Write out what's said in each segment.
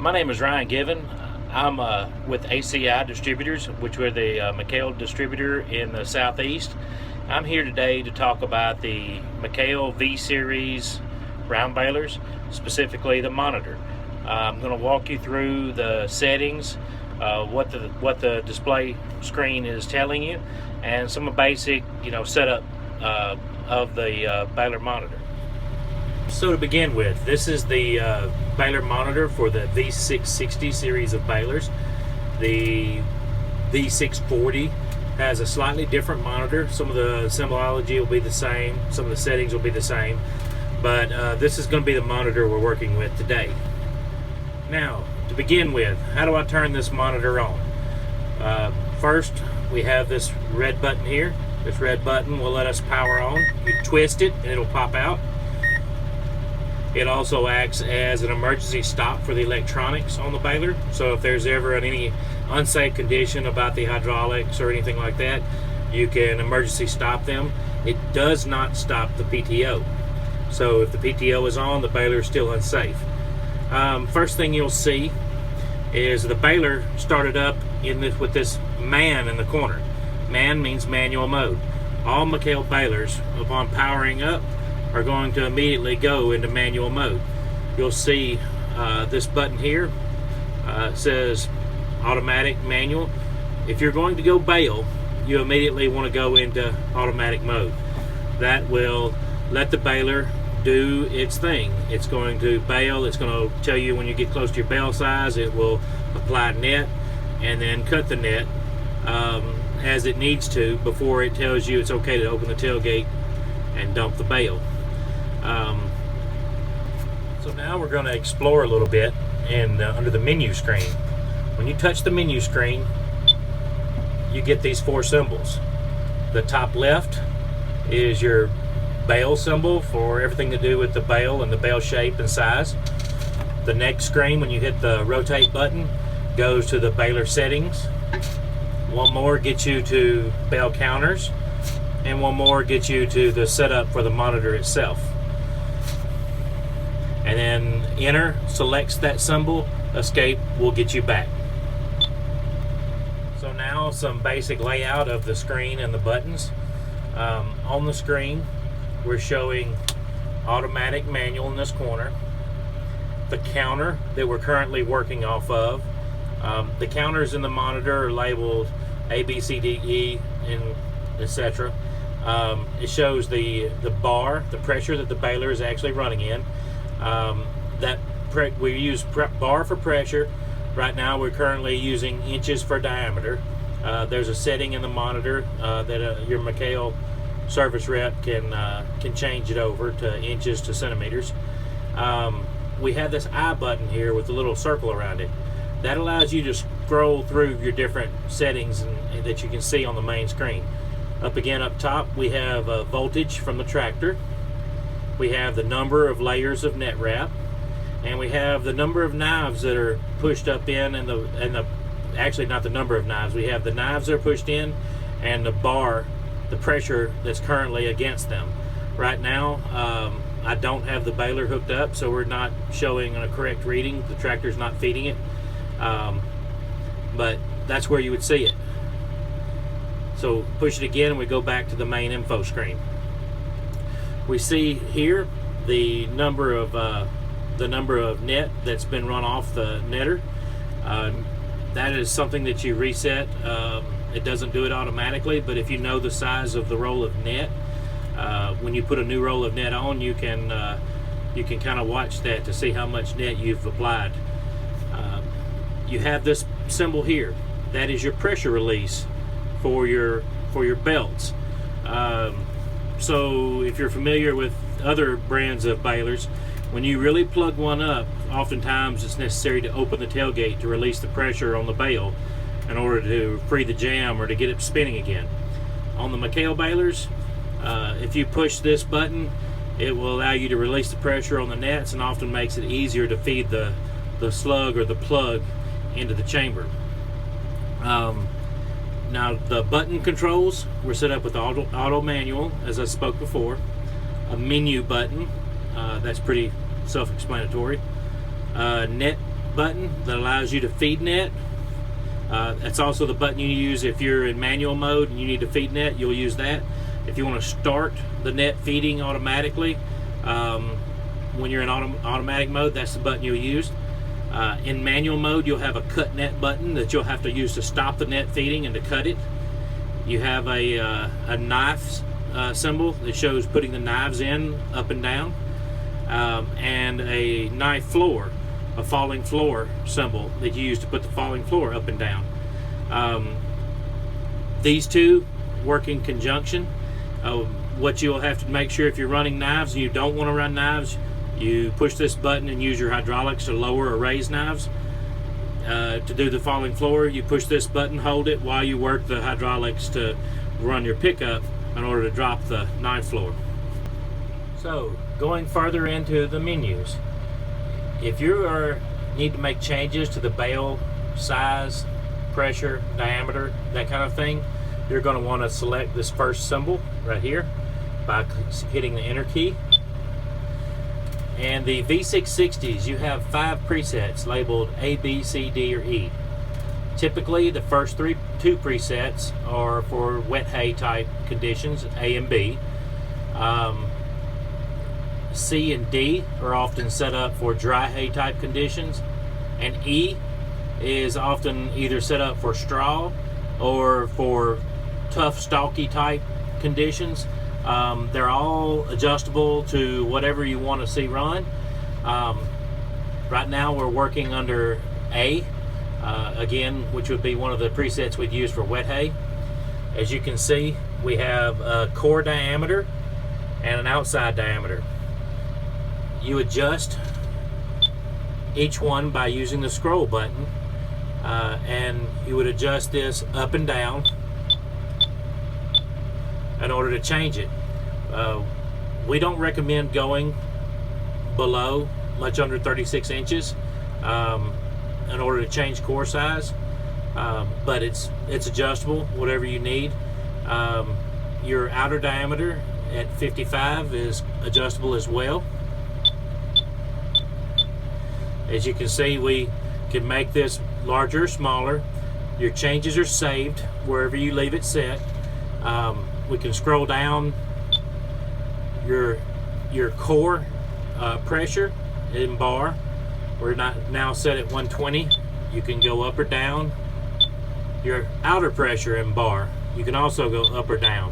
My name is Ryan Given. I'm with ACI Distributors, which we're the McHale distributor in the Southeast. I'm here today to talk about the McHale V-Series round balers, specifically the monitor. I'm going to walk you through the settings, what the display screen is telling you, and some basic setup of the baler monitor. So to begin with, this is the baler monitor for the V660 series of balers. The V640 has a slightly different monitor. Some of the symbology will be the same, some of the settings will be the same, but this is going to be the monitor we're working with today. Now, to begin with, how do I turn this monitor on? First, we have this red button here. This red button will let us power on. You twist it and it'll pop out. It also acts as an emergency stop for the electronics on the baler. So if there's ever any unsafe condition about the hydraulics or anything like that, you can emergency stop them. It does not stop the PTO. So if the PTO is on, the baler is still unsafe. First thing you'll see is the baler started up with this man in the corner. Man means manual mode. All McHale balers, upon powering up, are going to immediately go into manual mode. You'll see this button here says automatic manual. If you're going to go bale, you immediately want to go into automatic mode. That will let the baler do its thing. It's going to bale. It's going to tell you when you get close to your bale size. It will apply net and then cut the net as it needs to before it tells you it's okay to open the tailgate and dump the bale. So now we're going to explore a little bit and under the menu screen. When you touch the menu screen, you get these four symbols. The top left is your bale symbol for everything to do with the bale and the bale shape and size. The next screen, when you hit the rotate button, goes to the baler settings. One more gets you to bale counters, and one more gets you to the setup for the monitor itself. And then enter selects that symbol, escape will get you back. So now some basic layout of the screen and the buttons. On the screen we're showing automatic manual in this corner, the counter that we're currently working off of. The counters in the monitor are labeled A, B, C, D, E, and etc. It shows the bar, the pressure that the baler is actually running in. We use bar for pressure. Right now we're currently using inches for diameter. There's a setting in the monitor that your McHale service rep can change it over to inches to centimeters. We have this I button here with a little circle around it. That allows you to scroll through your different settings that you can see on the main screen. Up top we have voltage from the tractor. We have the number of layers of net wrap, and we have the number of knives that are pushed up in, and actually not the number of knives. We have the knives that are pushed in, and the bar, the pressure that's currently against them. Right now, I don't have the baler hooked up, so we're not showing a correct reading. The tractor's not feeding it, but that's where you would see it. So push it again, and we go back to the main info screen. We see here the number of net that's been run off the netter. That is something that you reset. It doesn't do it automatically, but if you know the size of the roll of net, when you put a new roll of net on, you can kind of watch that to see how much net you've applied. You have this symbol here. That is your pressure release for your belts. So if you're familiar with other brands of balers, when you really plug one up, oftentimes it's necessary to open the tailgate to release the pressure on the bale in order to free the jam or to get it spinning again. On the McHale balers, if you push this button, it will allow you to release the pressure on the nets and often makes it easier to feed the slug or the plug into the chamber. Now the button controls were set up with auto manual, as I spoke before. A menu button, that's pretty self-explanatory. Net button that allows you to feed net. That's also the button you use if you're in manual mode and you need to feed net. You'll use that. If you want to start the net feeding automatically, when you're in automatic mode, that's the button you'll use. In manual mode, you'll have a cut net button that you'll have to use to stop the net feeding and to cut it. You have a knife symbol that shows putting the knives in up and down, and a knife floor, a falling floor symbol that you use to put the falling floor up and down. These two work in conjunction. What you'll have to make sure if you're running knives and you don't want to run knives, you push this button and use your hydraulics to lower or raise knives. To do the falling floor, you push this button, hold it while you work the hydraulics to run your pickup in order to drop the knife floor. So, going further into the menus, if you need to make changes to the bale size, pressure, diameter, that kind of thing, you're going to want to select this first symbol right here by hitting the enter key. And the V660s, you have 5 presets labeled A, B, C, D, or E. Typically, the first two presets are for wet hay type conditions, A and B. C and D are often set up for dry hay type conditions, and E is often either set up for straw or for tough, stalky type conditions. They're all adjustable to whatever you want to see run. Right now we're working under A, again, which would be one of the presets we'd use for wet hay. As you can see, we have a core diameter and an outside diameter. You adjust each one by using the scroll button, and you would adjust this up and down in order to change it. We don't recommend going below much under 36 inches in order to change core size, but it's adjustable, whatever you need. Your outer diameter at 55 is adjustable as well. As you can see, we can make this larger or smaller. Your changes are saved wherever you leave it set. We can scroll down your core pressure in bar. We're now set at 120. You can go up or down. Your outer pressure in bar, you can also go up or down.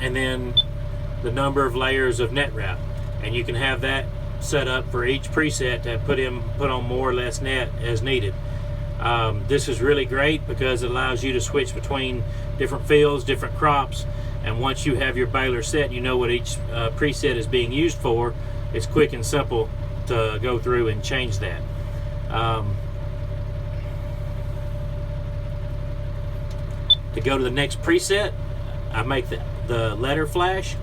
And then the number of layers of net wrap, and you can have that set up for each preset to put on more or less net as needed. This is really great because it allows you to switch between different fields, different crops, and once you have your baler set, you know what each preset is being used for. It's quick and simple to go through and change that. To go to the next preset, I make the letter flash,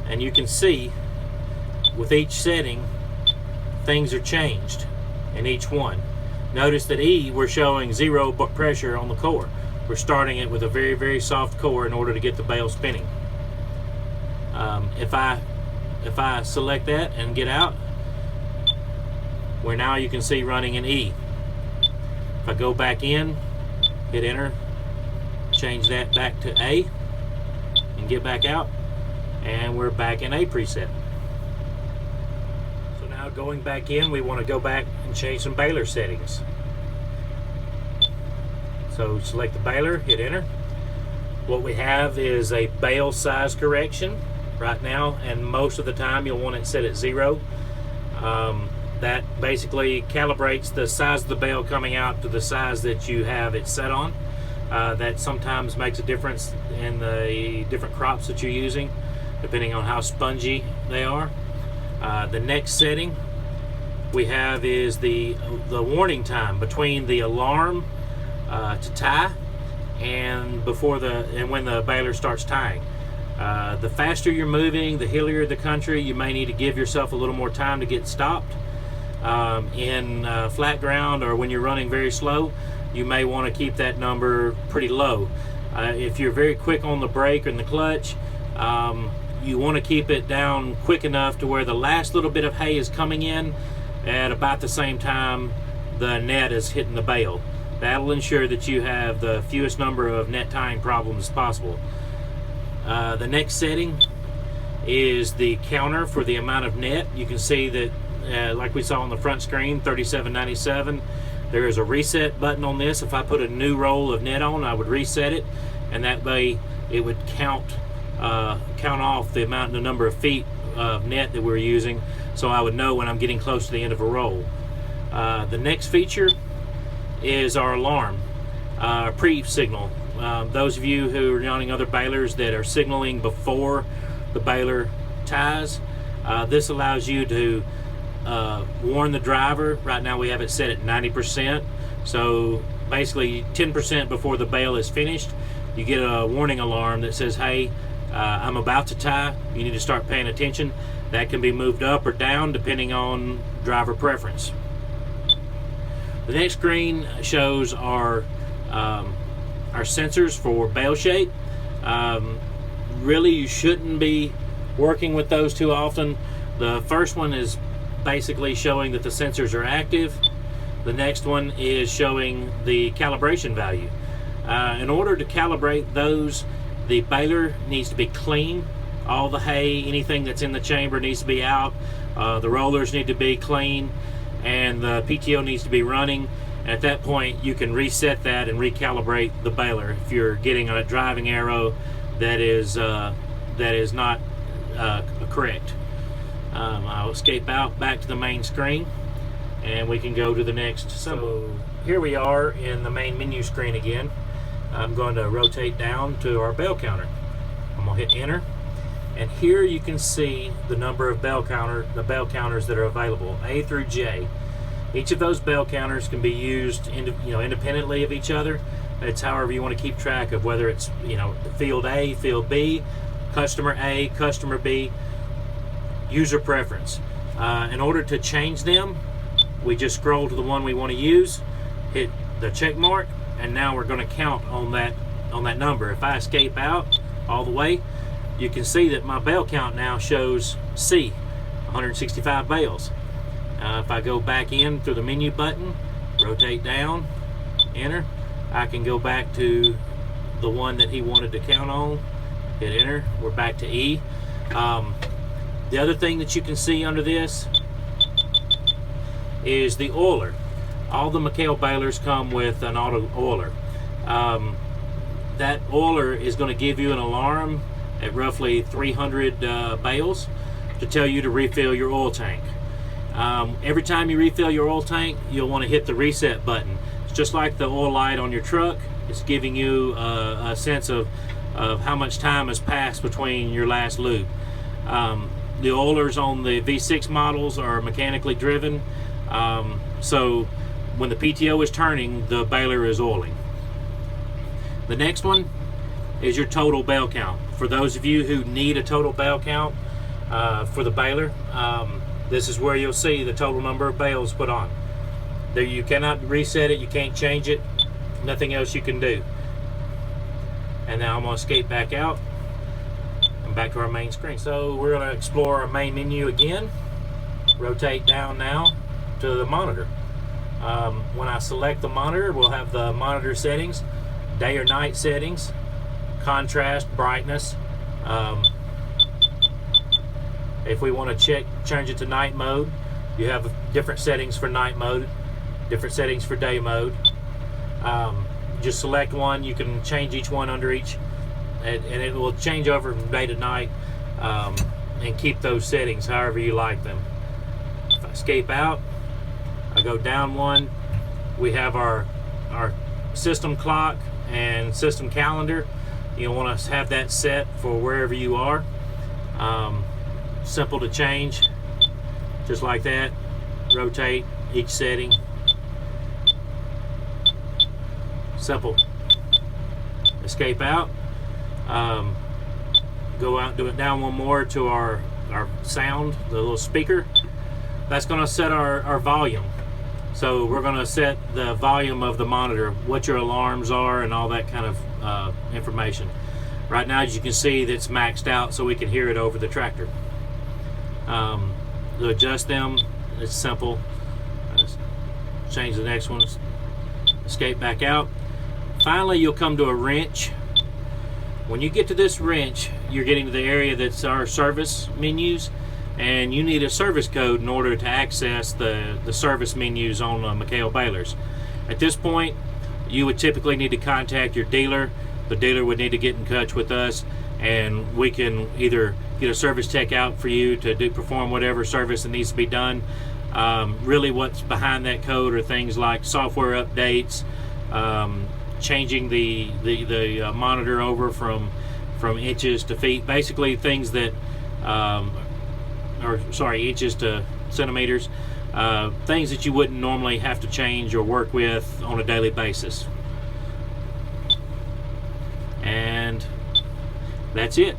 and you can see with each setting things are changed in each one. Notice that E, we're showing 0 pressure on the core. We're starting it with a very, very soft core in order to get the bale spinning. If I select that and get out, where now you can see running in E. If I go back in, hit enter, change that back to A, and get back out, and we're back in A preset. So now going back in, we want to go back and change some baler settings. So select the baler, hit enter. What we have is a bale size correction right now, and most of the time you'll want it set at 0. That basically calibrates the size of the bale coming out to the size that you have it set on. That sometimes makes a difference in the different crops that you're using, depending on how spongy they are. The next setting we have is the warning time between the alarm to tie and when the baler starts tying. The faster you're moving, the hillier the country, you may need to give yourself a little more time to get stopped. In flat ground or when you're running very slow, you may want to keep that number pretty low. If you're very quick on the brake and the clutch, you want to keep it down quick enough to where the last little bit of hay is coming in at about the same time the net is hitting the bale. That'll ensure that you have the fewest number of net tying problems as possible. The next setting is the counter for the amount of net. You can see that like we saw on the front screen, 37.97. There is a reset button on this. If I put a new roll of net on, I would reset it, and that way it would count off the number of feet of net that we're using, so I would know when I'm getting close to the end of a roll. The next feature is our alarm, pre-signal. Those of you who are running other balers that are signaling before the baler ties, this allows you to warn the driver. Right now we have it set at 90%, so basically 10% before the bale is finished, you get a warning alarm that says, hey, I'm about to tie, you need to start paying attention. That can be moved up or down depending on driver preference. The next screen shows our sensors for bale shape. Really, you shouldn't be working with those too often. The first one is basically showing that the sensors are active. The next one is showing the calibration value. In order to calibrate those, the baler needs to be clean. All the hay, anything that's in the chamber needs to be out. The rollers need to be clean, and the PTO needs to be running. At that point, you can reset that and recalibrate the baler if you're getting a driving arrow that is not correct. I'll escape out back to the main screen, and we can go to the next symbol. So here we are in the main menu screen again. I'm going to rotate down to our bale counter. I'm going to hit enter, and here you can see the number of bale counters that are available, A through J. Each of those bale counters can be used independently of each other. It's however you want to keep track of, whether it's field A, field B, customer A, customer B, user preference. In order to change them, we just scroll to the one we want to use, hit the check mark, and now we're going to count on that number. If I escape out all the way, you can see that my bale count now shows C, 165 bales. If I go back in through the menu button, rotate down, enter, I can go back to the one that he wanted to count on, hit enter, we're back to E. The other thing that you can see under this is the oiler. All the McHale balers come with an auto oiler. That oiler is going to give you an alarm at roughly 300 bales to tell you to refill your oil tank. Every time you refill your oil tank, you'll want to hit the reset button. It's just like the oil light on your truck. It's giving you a sense of how much time has passed between your last loop. The oilers on the V6 models are mechanically driven, so when the PTO is turning, the baler is oiling. The next one is your total bale count. For those of you who need a total bale count for the baler, this is where you'll see the total number of bales put on. There, you cannot reset it, you can't change it, nothing else you can do. And now I'm going to escape back out and back to our main screen. So we're going to explore our main menu again. Rotate down now to the monitor. When I select the monitor, we'll have the monitor settings, day or night settings, contrast, brightness. If we want to change it to night mode, you have different settings for night mode, different settings for day mode. Just select one. You can change each one under each, and it will change over from day to night, and keep those settings however you like them. If I escape out, I go down one, we have our system clock and system calendar. You'll want to have that set for wherever you are. Simple to change, just like that. Rotate each setting. Simple. Escape out. Go out and do it down one more to our sound, the little speaker. That's going to set our volume. So we're going to set the volume of the monitor, what your alarms are, and all that kind of information. Right now, as you can see, that's maxed out, so we can hear it over the tractor. To adjust them, it's simple. change the next one, escape back out. Finally, you'll come to a wrench. When you get to this wrench, you're getting to the area that's our service menus, and you need a service code in order to access the service menus on McHale balers. At this point, you would typically need to contact your dealer. The dealer would need to get in touch with us, and we can either get a service tech out for you to perform whatever service that needs to be done. Really what's behind that code are things like software updates, changing the monitor over from inches to feet, basically things that inches to centimeters, things that you wouldn't normally have to change or work with on a daily basis. And that's it.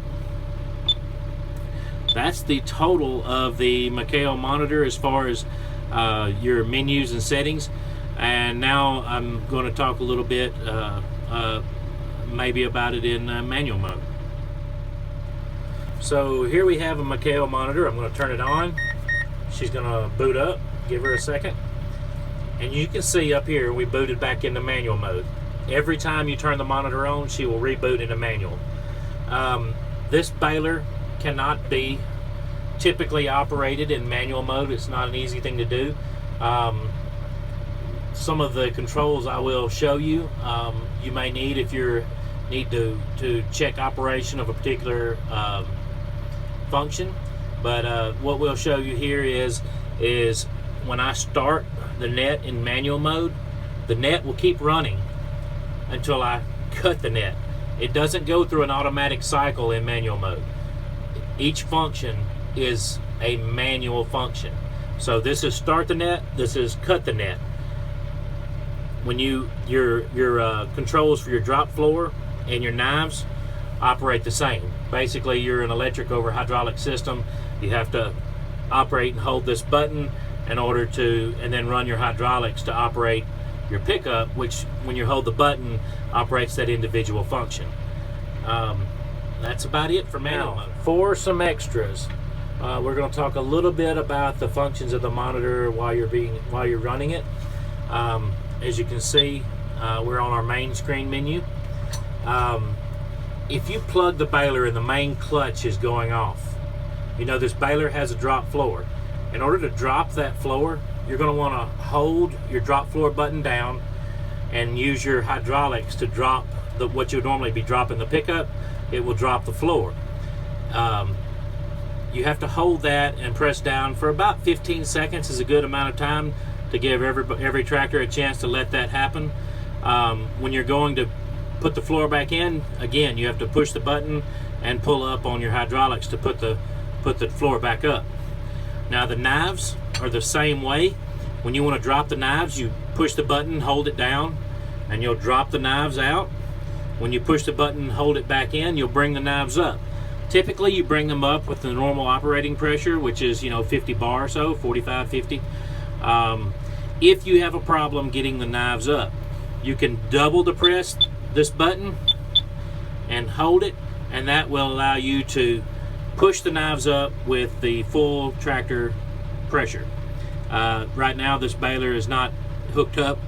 That's the total of the McHale monitor as far as your menus and settings. And now I'm going to talk a little bit maybe about it in manual mode. So here we have a McHale monitor. I'm going to turn it on. She's going to boot up. Give her a second. And you can see up here we booted back into manual mode. Every time you turn the monitor on, she will reboot into manual. This baler cannot be typically operated in manual mode. It's not an easy thing to do. Some of the controls I will show you, you may need if you need to check operation of a particular function. But what we'll show you here is when I start the net in manual mode, the net will keep running until I cut the net. It doesn't go through an automatic cycle in manual mode. Each function is a manual function. So this is start the net, this is cut the net. When your controls for your drop floor and your knives operate the same. Basically, you're an electric over hydraulic system. You have to operate and hold this button in order to, and then run your hydraulics to operate your pickup, which when you hold the button operates that individual function. That's about it for manual mode. For some extras, we're going to talk a little bit about the functions of the monitor while you're running it. As you can see, we're on our main screen menu. If you plug the baler and the main clutch is going off, you know this baler has a drop floor. In order to drop that floor, you're going to want to hold your drop floor button down and use your hydraulics to drop what you'd normally be dropping the pickup. It will drop the floor. You have to hold that and press down for about 15 seconds is a good amount of time to give every tractor a chance to let that happen. When you're going to put the floor back in, again, you have to push the button and pull up on your hydraulics to put the floor back up. Now the knives are the same way. When you want to drop the knives, you push the button, hold it down, and you'll drop the knives out. When you push the button, hold it back in, you'll bring the knives up. Typically you bring them up with the normal operating pressure, which is 50 bar or so, 45, 50. If you have a problem getting the knives up, you can double the press this button and hold it, and that will allow you to push the knives up with the full tractor pressure. Right now this baler is not hooked up,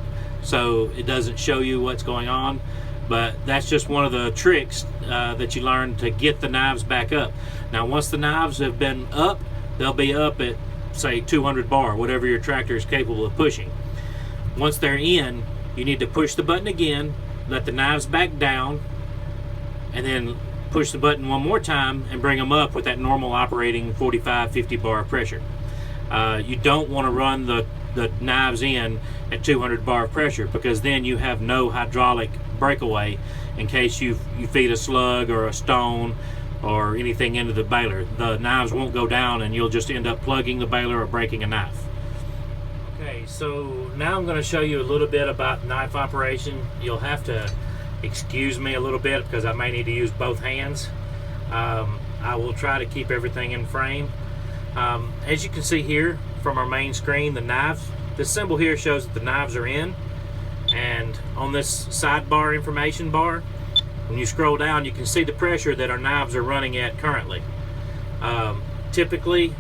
so it doesn't show you what's going on, but that's just one of the tricks that you learn to get the knives back up. Now once the knives have been up, they'll be up at say 200 bar, whatever your tractor is capable of pushing. Once they're in, you need to push the button again, let the knives back down, and then push the button one more time and bring them up with that normal operating 45-50 bar pressure. You don't want to run the knives in at 200 bar pressure, because then you have no hydraulic breakaway in case you feed a slug or a stone or anything into the baler. The knives won't go down and you'll just end up plugging the baler or breaking a knife. Okay, so now I'm going to show you a little bit about knife operation. You'll have to excuse me a little bit because I may need to use both hands. I will try to keep everything in frame. As you can see here from our main screen, the knives, this symbol here shows that the knives are in, and on this sidebar information bar, when you scroll down, you can see the pressure that our knives are running at currently. Typically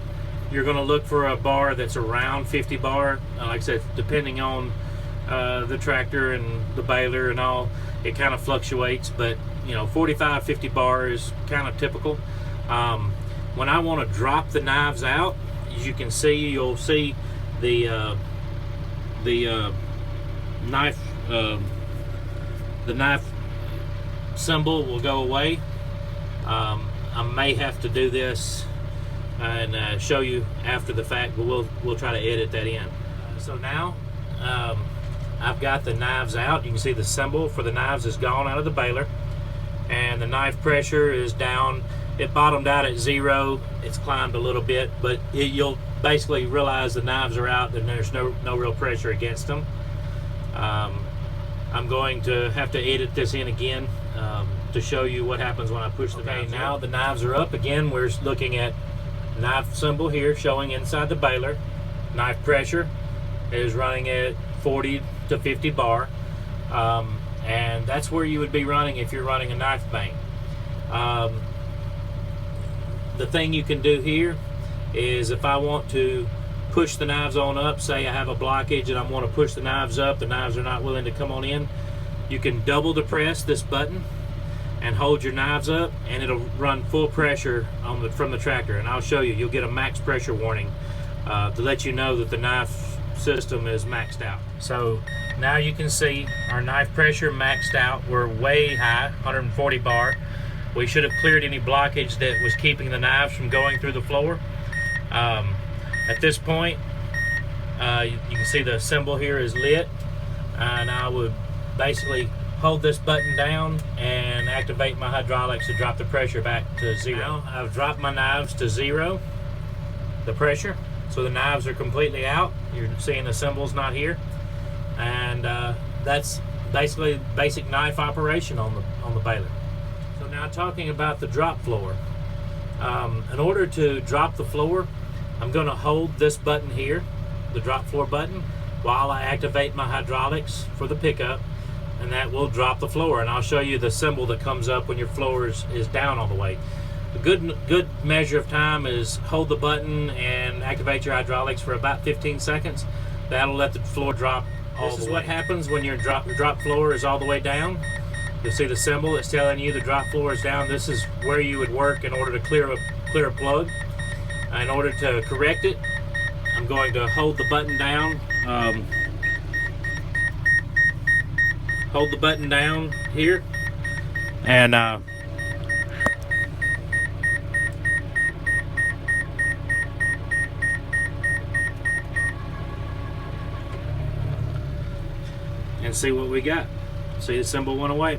you're going to look for a bar that's around 50 bar. Like I said, depending on the tractor and the baler and all, it kind of fluctuates, but you know, 45, 50 bar is kind of typical. When I want to drop the knives out, as you can see, you'll see the knife symbol will go away. I may have to do this and show you after the fact, but we'll try to edit that in. So now I've got the knives out. You can see the symbol for the knives is gone out of the baler, and the knife pressure is down. It bottomed out at 0. It's climbed a little bit, but you'll basically realize the knives are out and there's no real pressure against them. I'm going to have to edit this in again to show you what happens when I push the knives. Now the knives are up again. We're looking at knife symbol here showing inside the baler. Knife pressure is running at 40 to 50 bar, and that's where you would be running if you're running a knife bank. The thing you can do here is, if I want to push the knives on up, say I have a blockage and I want to push the knives up, the knives are not willing to come on in, you can double depress this button and hold your knives up, and it'll run full pressure on from the tractor. And I'll show you, you'll get a max pressure warning to let you know that the knife system is maxed out. So now you can see our knife pressure maxed out. We're way high, 140 bar. We should have cleared any blockage that was keeping the knives from going through the floor. At this point, you can see the symbol here is lit, and I would basically hold this button down and activate my hydraulics to drop the pressure back to 0. Now I've dropped my knives to 0, the pressure, so the knives are completely out. You're seeing the symbol's not here, and that's basically basic knife operation on the baler. So now, talking about the drop floor, in order to drop the floor, I'm going to hold this button here, the drop floor button, while I activate my hydraulics for the pickup, and that will drop the floor. And I'll show you the symbol that comes up when your floor is down all the way. A good measure of time is hold the button and activate your hydraulics for about 15 seconds. That'll let the floor drop all the way. This is what happens when your drop floor is all the way down. You'll see the symbol that's telling you the drop floor is down. This is where you would work in order to clear a plug. In order to correct it, I'm going to hold the button down. Hold the button down here, and see what we got. See, the symbol went away.